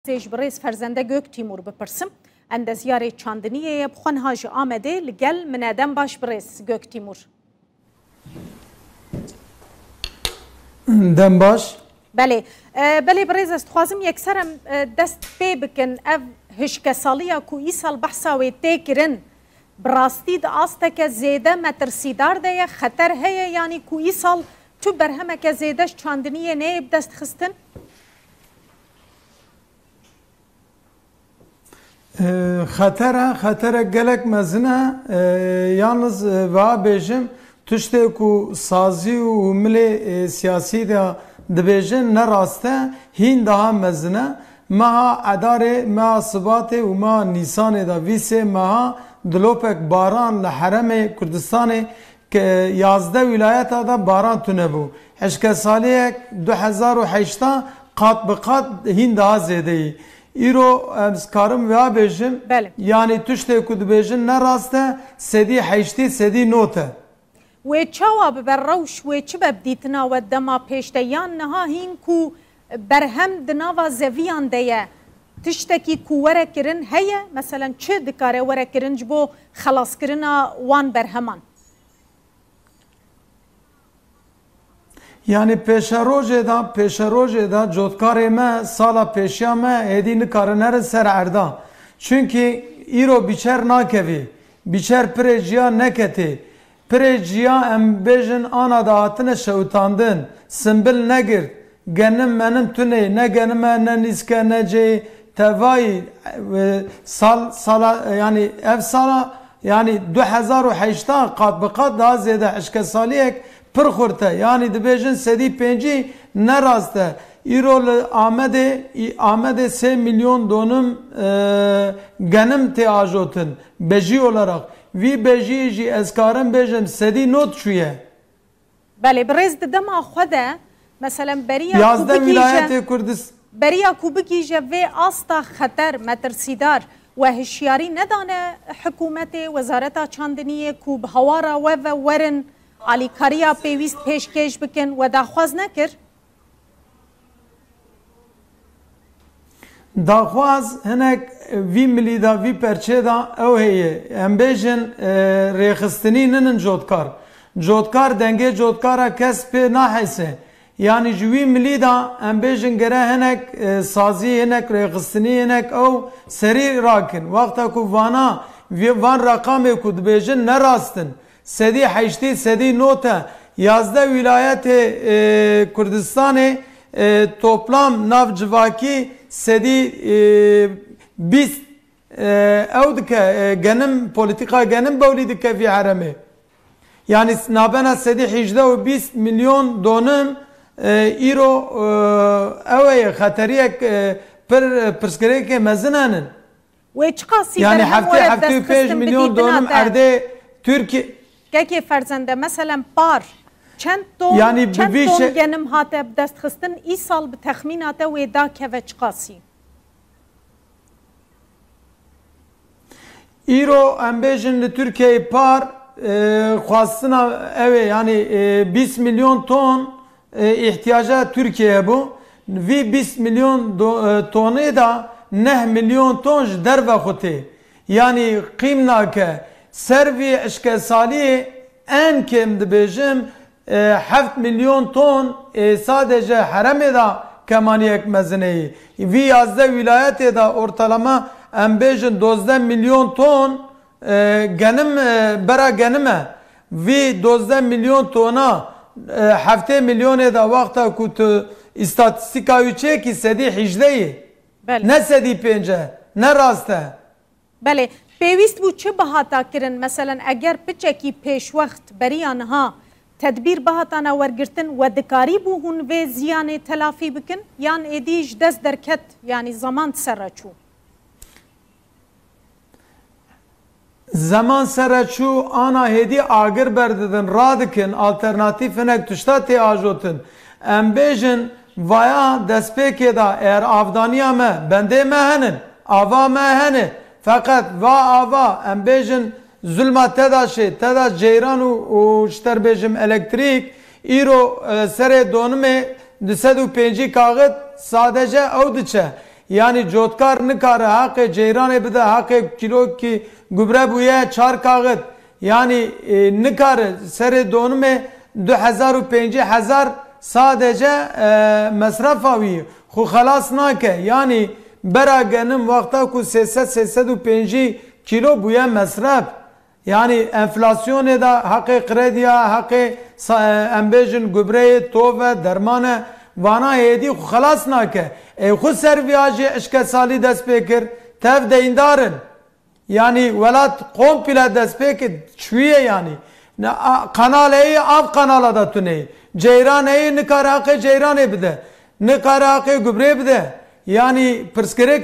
زیج بریز فرزنده گوک تیمور بپرسم اندازیار چاندنیه بخون هاج آمده لگل من آدم باش بریز گوک تیمور دم باش بله بریز است خوازم یک سرم دست پی بکن اف هشک سالیا کو ای سال بحثا و تکرن براستی دا آسته که زیده مترسیدار ده خطر هیا یعنی کو ای سال تو برهمه که زیدش چاندنیه نه بدست خستن خطر گلک مزنه yalnız va bejim tuşte ku sazî û milê siyasî de dibêjin ne rast e hîn daha mezine meha edarê meha Sibatê û meha Nîsanê de vî sê meha dilopek baran li heremê Kurdistanê yazde wilayeta da baran tune bû heşkesaliyek 2008 qat bi qat hîn daha zêdeyî İro skarim ve abejim yani tuşte ku dibêjin ne rast e sedî heştî sedî not e و چاوا ببروش و چه بدیتنا و دما پیشتیان نها هین کو برهم دناوا زویان دیه تشتکی کو وره کرن هیه مثلا چه دکاره وره کرن جبو خلاص کرنا وان برهمان yani peşeroje da cotkarê me sala pêşiya me êdî nikarinere ser erda çünkü îro biçer nakevî biçer pirê ciya neketê pirê ciya em bêjin ana da hatine şewitandin simbil negir genim menim tunê ne genime ne nîske ne cê tevayî sala yani ev sala yani 2008 qat bi qat daha zêde eşkesaliyek pir xurte yani dibêjin sedî pêncî ne rast e îro li Amedê 3 milyon donum genim tê ajotin bejî olarak vî bejiyê jî ez karim bêjim sedî not çûye belê bi rêz di dema xwe de mesela beriya yazde wilayetê Kurdistan beriya ku bigîje vê asta xeter metirsîdar و هشیاری ندانه حکومت وزارت چاندنیه کو به هوارا و ورن آلیکاریا پیویست پیشکش بکن و داخواز نکر داخواز هنک وی ملی دا وی پرچه دا او هیه ام بیجن ریخستنی ننن جودکار دنگه جودکارا کس پی ناحسه yani jüvi milli da em bêjin gere hinek sazî hinek rêxistinî hinek ew serî rakin wexta ku van rakamê ku dibêjin ne rastin sedî heştî sedî not e yazde wilayetê Kurdistanê toplam nav civakî sedî 20 ew dike genim politika genim bewlî dike vî heremê yani nabena sedî 18 milyon donum îro ew ê xeteriyek pir pirsgirêkê mezin henin yani heftê 5 milyon donum erdê Türkiye gekê ferzende mesela par çend ton genim hate bi dest xistin îsal bi texmînate wê da keve çiqasî îro em bêjin li Türkiye'yê par xwastina ew ê yani 20 milyon ton ihtiyaca Türkiye bu. Vi 20 milyon tonu da 9 milyon ton ji derve xutê. Yani qîmnake servî eşkesaliyê en kem dibêjim 7 milyon ton sadece heremê da kemaniyek mezineyî. Vi yazde wilayetê da ortalama em bêjin 12 milyon ton genim bera genim e. Vi 12 milyon tona heftê milyonê da wexta ku tu îstatîstika wî çêkî sedî 18 ne sedî 5 ne rast e belê pêwîst bû çi bihata kirin mesela eger piçekî pêşwext beriya niha tedbîr bihatana wergirtin we dikarî bû hûn vê ziyanê telafî bikin yan êdî ji dest derket yani zaman ser re çû zaman serçû ana hêdî agir berdidin radikin alternatîf hinek tuşta tê ajotin em bêjin vaya destpêkê da eğer avdaniya me bendê me henin ava me hene fakat va ava em bêjin zulma tedaşê teda ceyran û ji ter bêjim elektrik îro serê donimê 205 kaxit sadece ew diçe yani cotkar nikare hakkı ceyran bide hakkı kilo ki gübre buye çar kağıt yani nikare seri donume 2000 و 5000 sadece mesraf avi xu xalas nake yani bera genim vakta ku 350 kilo buye mesraf yani enflasyonu da hakkı krediya hakkı embejin gübre tove dermane vana hedi xu xalas nake xu serviyajı eşke sali dest pekir tev deyindarın yani velat komple dest pekir çüye yani kanaleyi av kanala da tüneyi ceyraneyi nikare hakkı ceyrane bide nikare hakkı gübre bide yani pırskere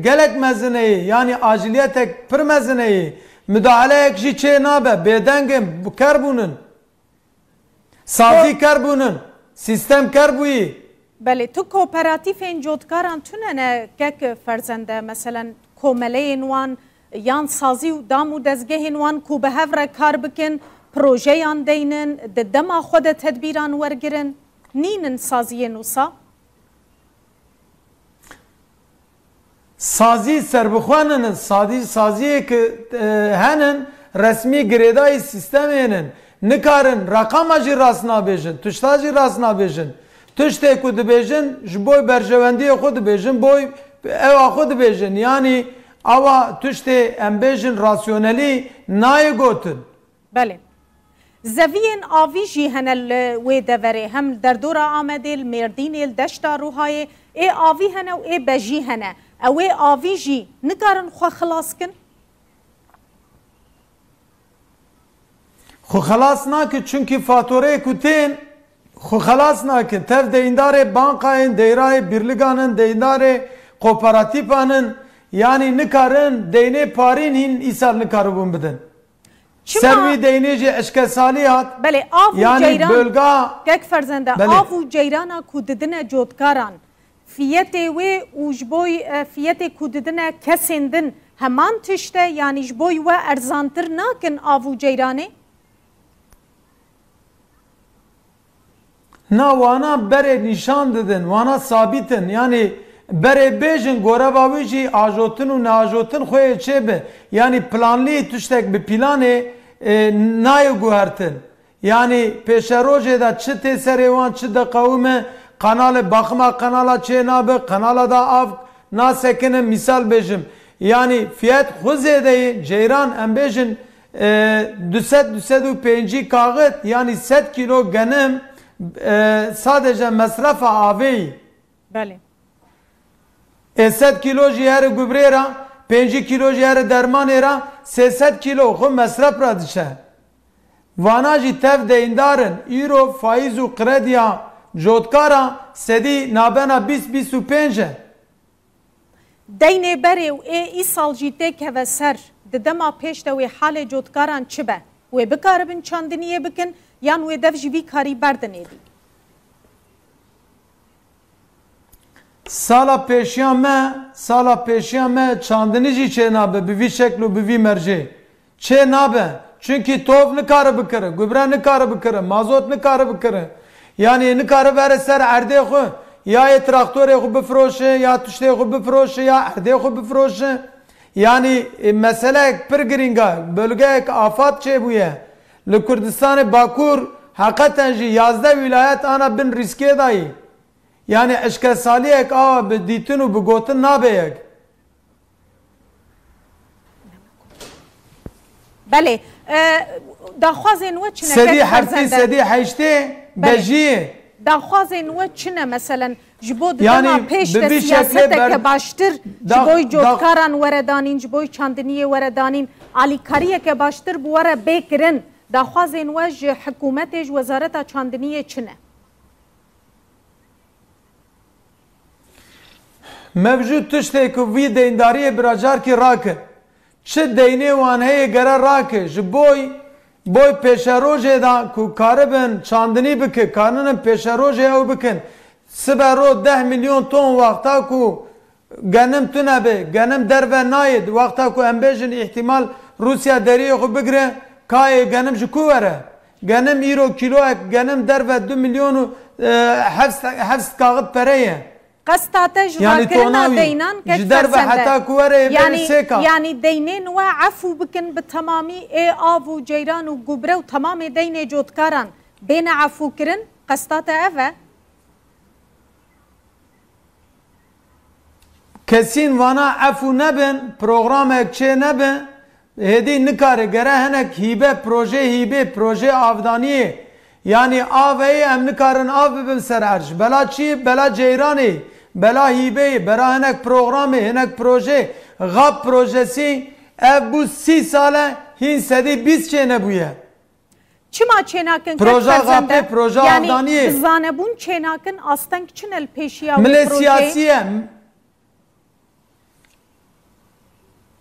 gelek mezineyi yani aciliyetek pır mezineyi müdahale ekşi çe nabe bedengim bu karbunun safi karbunun sistem karbuyi بله تو کوپراتیفین جودکاران توننه که فرزنده مثلا کومله وان یان سازی و دام و دزگه وان کو به هفر کار بکن پروژه یان دینن دما خود تدبیران ورگرن نینن سازی نوسا سازی سربخوانن سازی که هنن resmi gredai sisteminin nikarın rakamacı rasna bejin tuştacı rasna bejin tuşte ku dibejin jboy berjevendiye ku dibejin boy eva ku dibejin yani ava tuşte embejin rasyoneli naye gotun بله زوین آوی جی هنل و دوره هم در دور آمده المردین الدشت روحای ای آوی هنه و ای بجی هنه او آوی جی نکارن خو خلاص کن خو خلاص ناکه çünkü faturayı kutin خو خلاص ناکه tev deyindare bankayın deyrayı birliganın deyindare kooperatifanın yani nikarın deyne parinin isal nikarı bidin servi deyneci eşkesaliyat bale av yani ceyran bölga kek ferzende av ceyrana kudidine codkaran fiyete ve ujboy fiyete kudidine kesindin heman tişte yani jboy ve erzantır nakin av ceyrane na wana bere nişan dedin wana sabitin yani bere bejin gorevavici ajotun u najotun xoye çebe yani planlı tuştek bir planı naye guhertin yani peşeroje da çıte serevan çıda kavme kanalı bakma kanala çenabe kanala da av na sekene misal bejim yani fiyat xuzedeyi ceyran embejin düset penci kağıt yani 7 kilo genim sadece mesrafa aveyi bale 7 kilo jihar gübrera 5 kilo jihar derman era 300 kilo xo mesraf ra dişe vana jî tev deyindarın euro faiz û krediya jotkara sedî nabena 20-25 deynê berê û ê îsal jî tê keve ser di dema pêş de wê halê cotkaran çi be wê bikaribin çandiniyê bikin yan wê dev jî vî karî berdin êdî Sala peşiya me çandini jî çê nabe bi vî şeklu bi vî mercê çê nabe çünkü tov nikare bikire gübre nikare bikire mazot nikare bikire yani nikare vere ser erdê xwe ya traktorê xwe bifroşe ya tuştê xwe bifroşe ya erdê xwe bifroşe yani meselek pir giringa bölgeyek afat çêbûye li Kurdistanê Bakur hakikaten jî 11 vilayet ana bin riskê dayî yani eşkesaliyek ava bi dîtin û bi gotin nabeyek bele daxwazên we çi ne sedî heftê sedî heştê bejiyê daxwazên we çi ne meselen ji bo Yani dema pêş bi de vî siyaseteke baştir ji Da- boî cotkaran were danîn ji boî çandiniyê were danîn alîkariyeke baştir bu were bêkirin daxwazên we ji hikûmetê ji wezareta çandiniyê çi ne mevcut tiştê ku vî deyindariyê biracarkî rakir çi deynê wan heye gere rakir ji boy pêşerojê da ku karibin çandinî bike karinin pêşerojê ew bikin sibero 10 milyon ton waxta ku genim tune genim derve nayê waxta ku em bêjin ihtimal Rusya deriyê xwe bigire kayê genim ji ku were genim îro kîloyek genim derve 2 milyon û hevst kağıt pereye قستاته يعني جراكرنا توناوي دينان جدر بحتا كوره يعني سيكا يعني دينين وعفو بكن بالتمامي اي افو جيران وقبره وتمام دين جوتكاران بين عفو كرن قستاته افا kesin vana afu nebin programek çe nebin hedi nikare gere henek hibe proje avdaniye yani aveyi em nikarin av bibin ser erş bela çi bela ceyrani bela hibeyi bela henek programı henek proje gap projesi ev bu 6 sale hin sedi biz çe ne buye çima çenakın proje gape proje avdaniye yani zanebun çenakın astan için el peşiya mile siyasiye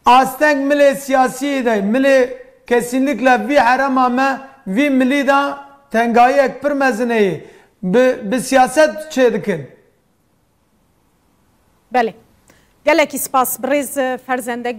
Astenk milli siyasi de milli kesinlikle vi harama me vi milli da tengayi ekpir mezineyi bi siyaset çedikin. Bele. Gelek ispas brez ferzende